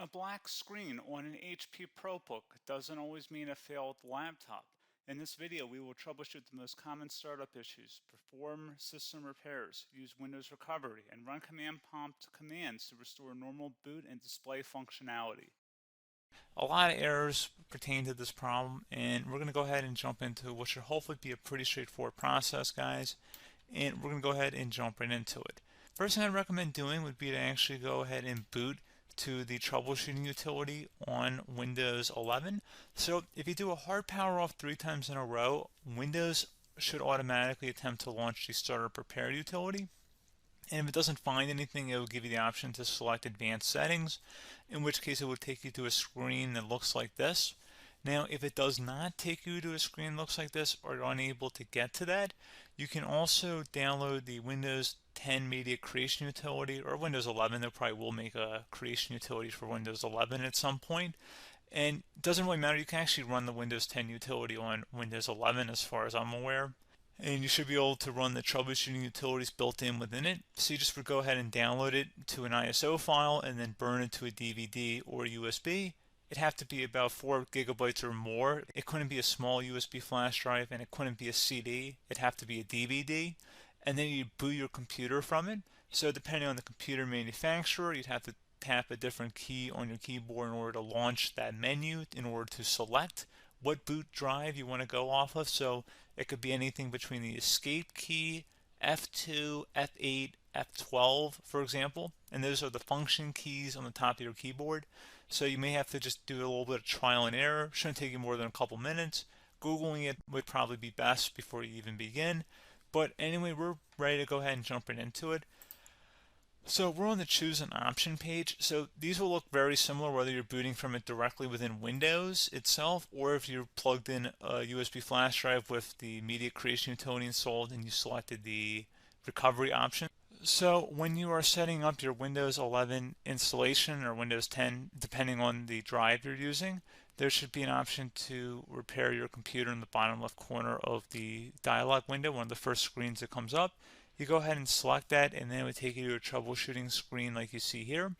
A black screen on an HP ProBook doesn't always mean a failed laptop. In this video, we will troubleshoot the most common startup issues, perform system repairs, use Windows Recovery, and run command prompt commands to restore normal boot and display functionality. A lot of errors pertain to this problem, and we're going to go ahead and jump into what should hopefully be a pretty straightforward process, guys. And we're going to go ahead and jump right into it. First thing I'd recommend doing would be to actually go ahead and boot to the troubleshooting utility on Windows 11. So if you do a hard power off 3 times in a row, Windows should automatically attempt to launch the startup repair utility. And if it doesn't find anything, it will give you the option to select advanced settings, in which case it will take you to a screen that looks like this. Now, if it does not take you to a screen that looks like this, or you're unable to get to that, you can also download the Windows 10 Media Creation Utility, or Windows 11. They probably will make a creation utility for Windows 11 at some point. And it doesn't really matter, you can actually run the Windows 10 utility on Windows 11 as far as I'm aware. And you should be able to run the troubleshooting utilities built in within it. So you just would go ahead and download it to an ISO file and then burn it to a DVD or USB. It'd have to be about 4 gigabytes or more. It couldn't be a small USB flash drive, and it couldn't be a CD. It'd have to be a DVD. And then you boot your computer from it. So depending on the computer manufacturer, you'd have to tap a different key on your keyboard in order to launch that menu, in order to select what boot drive you want to go off of. So it could be anything between the escape key, F2, F8, F12, for example, and those are the function keys on the top of your keyboard. So you may have to just do a little bit of trial and error. Shouldn't take you more than a couple minutes. Googling it would probably be best before you even begin. But anyway, we're ready to go ahead and jump right into it. So we're on the choose an option page. So these will look very similar whether you're booting from it directly within Windows itself, or if you're plugged in a USB flash drive with the media creation utility installed and you selected the recovery option. So when you are setting up your Windows 11 installation or Windows 10, depending on the drive you're using, there should be an option to repair your computer in the bottom left corner of the dialog window, one of the first screens that comes up. You go ahead and select that, and then it would take you to a troubleshooting screen like you see here.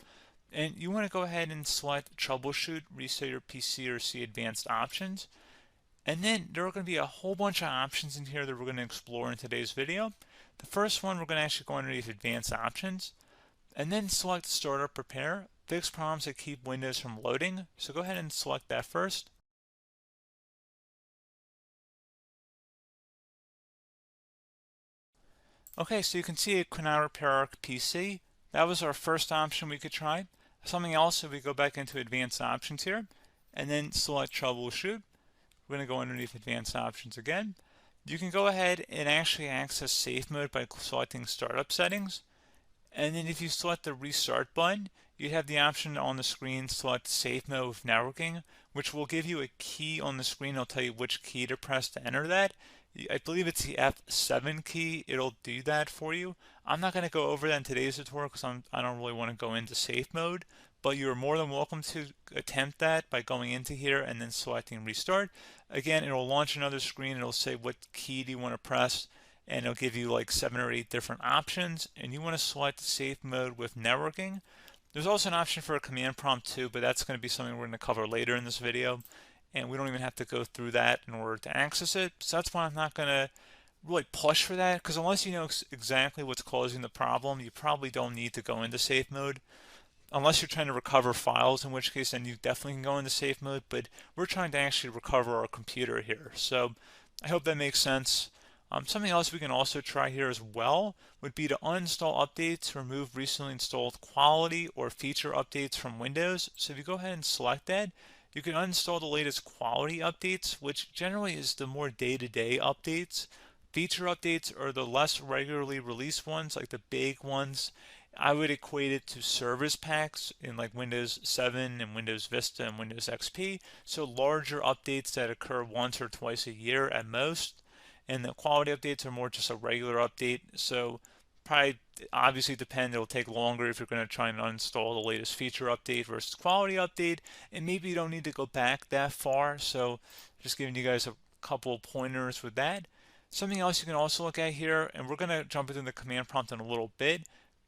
And you want to go ahead and select troubleshoot, reset your PC, or see advanced options. And then there are going to be a whole bunch of options in here that we're going to explore in today's video. The first one, we're going to actually go underneath advanced options and then select startup repair, fix problems that keep Windows from loading. So go ahead and select that first. Okay, so you can see it cannot repair our PC. That was our first option we could try. Something else, if we go back into advanced options here and then select troubleshoot, we're going to go underneath advanced options again. You can go ahead and actually access safe mode by selecting startup settings. And then if you select the restart button, you have the option on the screen select safe mode with networking, which will give you a key on the screen. It'll tell you which key to press to enter that. I believe it's the F7 key. It'll do that for you. I'm not going to go over that in today's tutorial because I don't really want to go into safe mode, but you're more than welcome to attempt that by going into here and then selecting restart. Again, it'll launch another screen. It'll say what key do you want to press, and it'll give you like 7 or 8 different options, and you want to select safe mode with networking. There's also an option for a command prompt too, but that's going to be something we're going to cover later in this video, and we don't even have to go through that in order to access it. So that's why I'm not going to really push for that, because unless you know exactly what's causing the problem, you probably don't need to go into safe mode. Unless you're trying to recover files, in which case then you definitely can go into safe mode, but we're trying to actually recover our computer here. So I hope that makes sense. Something else we can also try here as well would be to uninstall updates, remove recently installed quality or feature updates from Windows. So if you go ahead and select that, you can uninstall the latest quality updates, which generally is the more day-to-day updates. Feature updates are the less regularly released ones, like the big ones. I would equate it to service packs in like Windows 7 and Windows Vista and Windows XP. So larger updates that occur once or twice a year at most. And the quality updates are more just a regular update. So probably obviously depend, it'll take longer if you're going to try and uninstall the latest feature update versus quality update. And maybe you don't need to go back that far. So just giving you guys a couple pointers with that. Something else you can also look at here, and we're going to jump into the command prompt in a little bit,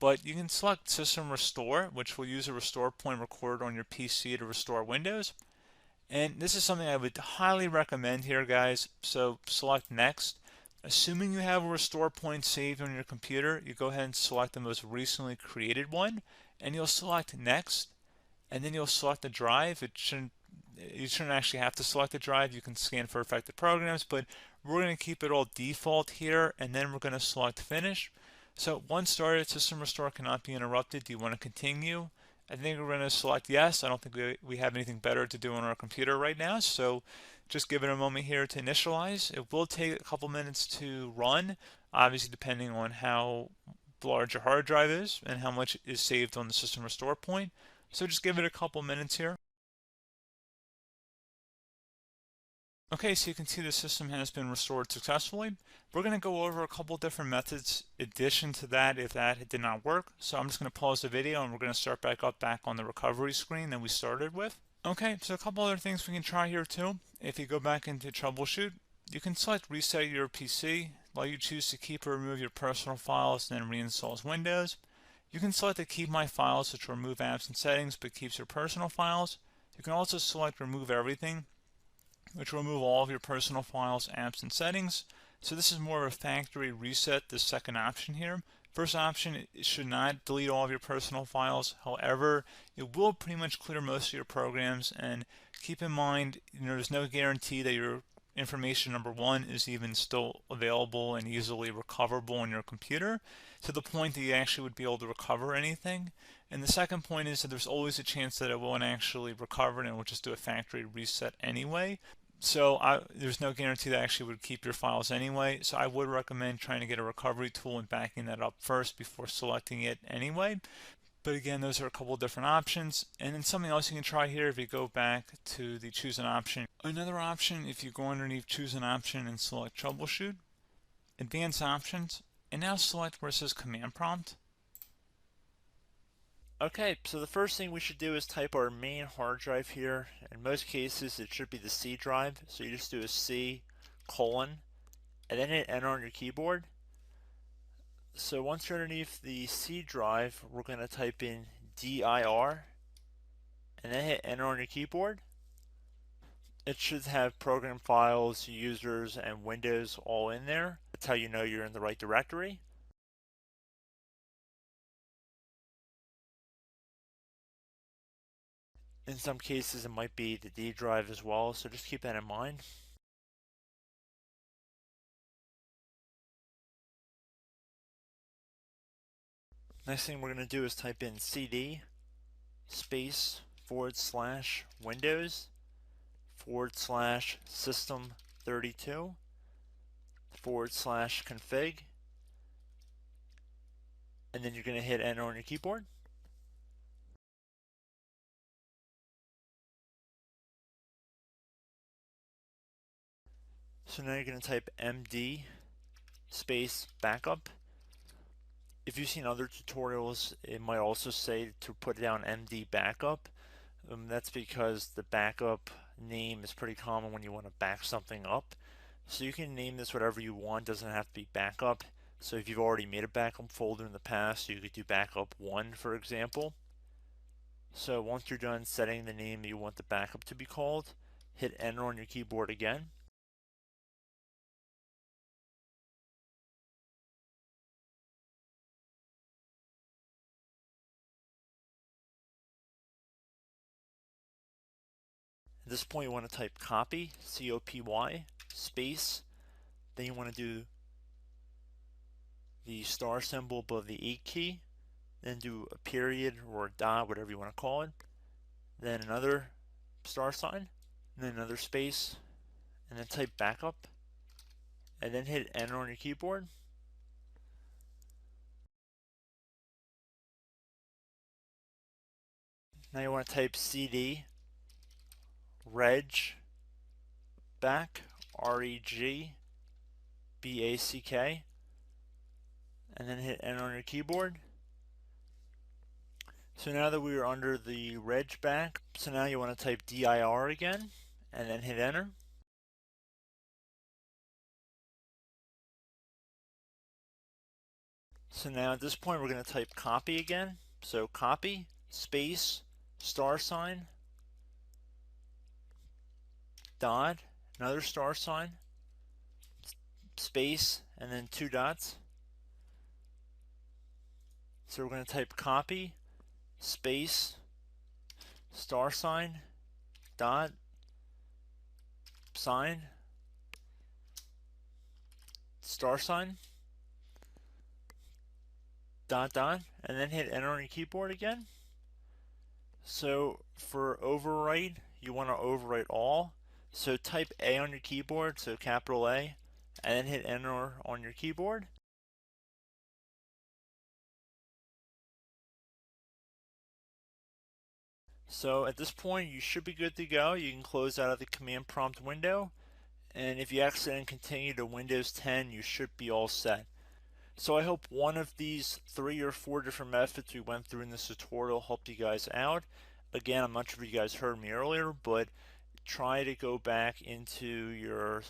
but you can select System Restore, which will use a restore point recorded on your PC to restore Windows. And this is something I would highly recommend here, guys. So select Next. Assuming you have a restore point saved on your computer, you go ahead and select the most recently created one, and you'll select Next, and then you'll select the drive. You shouldn't actually have to select the drive. You can scan for affected programs, but we're going to keep it all default here, and then we're going to select Finish. So once started, System Restore cannot be interrupted. Do you want to continue? I think we're going to select yes. I don't think we have anything better to do on our computer right now, so just give it a moment here to initialize. It will take a couple minutes to run, obviously depending on how large your hard drive is and how much is saved on the System Restore point. So just give it a couple minutes here. Okay, so you can see the system has been restored successfully. We're going to go over a couple different methods in addition to that if that did not work. So I'm just going to pause the video and we're going to start back on the recovery screen that we started with. Okay, so a couple other things we can try here too. If you go back into Troubleshoot, you can select Reset Your PC, let you choose to keep or remove your personal files and then reinstalls Windows. You can select to keep my files, which will remove apps and settings but keeps your personal files. You can also select Remove Everything, which will remove all of your personal files, apps, and settings. So this is more of a factory reset, the second option here. First option, it should not delete all of your personal files. However, it will pretty much clear most of your programs, and keep in mind, there's no guarantee that your information, number one, is even still available and easily recoverable on your computer to the point that you actually would be able to recover anything. And the second point is that there's always a chance that it won't actually recover and it will just do a factory reset anyway. So there's no guarantee that actually would keep your files anyway. So I would recommend trying to get a recovery tool and backing that up first before selecting it anyway. But again, those are a couple different options. And then something else you can try here if you go back to the Choose an Option. Another option, if you go underneath Choose an Option and select Troubleshoot, Advanced Options, and now select where it says Command Prompt. Okay, so the first thing we should do is type our main hard drive here. In most cases, it should be the C drive. So you just do a C colon and then hit enter on your keyboard. So once you're underneath the C drive, we're going to type in dir and then hit enter on your keyboard. It should have program files, users, and Windows all in there. That's how you know you're in the right directory. In some cases, it might be the D drive as well, so just keep that in mind. Next thing we're going to do is type in cd space / Windows / system 32 / config, and then you're going to hit enter on your keyboard. So now you're going to type md space backup. If you've seen other tutorials, it might also say to put down md backup. That's because the backup name is pretty common when you want to back something up. So you can name this whatever you want, doesn't have to be backup. So if you've already made a backup folder in the past, you could do backup 1, for example. So once you're done setting the name you want the backup to be called, hit enter on your keyboard again. At this point you want to type copy, C-O-P-Y, space, then you want to do the star symbol above the 8 key, then do a period or a dot, whatever you want to call it, then another star sign, and then another space, and then type backup, and then hit enter on your keyboard. Now you want to type cd reg back, REG BACK, and then hit enter on your keyboard. So now that we are under the reg back, so now you want to type dir again and then hit enter. So now at this point we're going to type copy again. So copy, space, star sign, dot, another star sign, space, and then 2 dots. So we're going to type copy, space, star sign, dot, sign, star sign, dot, dot, and then hit enter on your keyboard again. So for overwrite, you want to overwrite all. So type A on your keyboard, so capital A, and then hit enter on your keyboard. So at this point you should be good to go. You can close out of the command prompt window, and if you accidentally continue to Windows 10 you should be all set. So I hope one of these 3 or 4 different methods we went through in this tutorial helped you guys out. Again, I'm not sure if you guys heard me earlier, but try to go back into your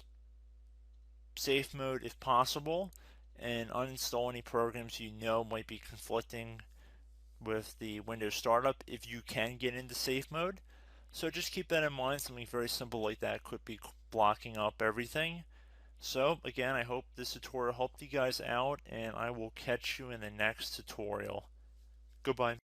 safe mode if possible and uninstall any programs you know might be conflicting with the Windows startup if you can get into safe mode. So just keep that in mind. Something very simple like that could be blocking up everything. So again, I hope this tutorial helped you guys out, and I will catch you in the next tutorial. Goodbye.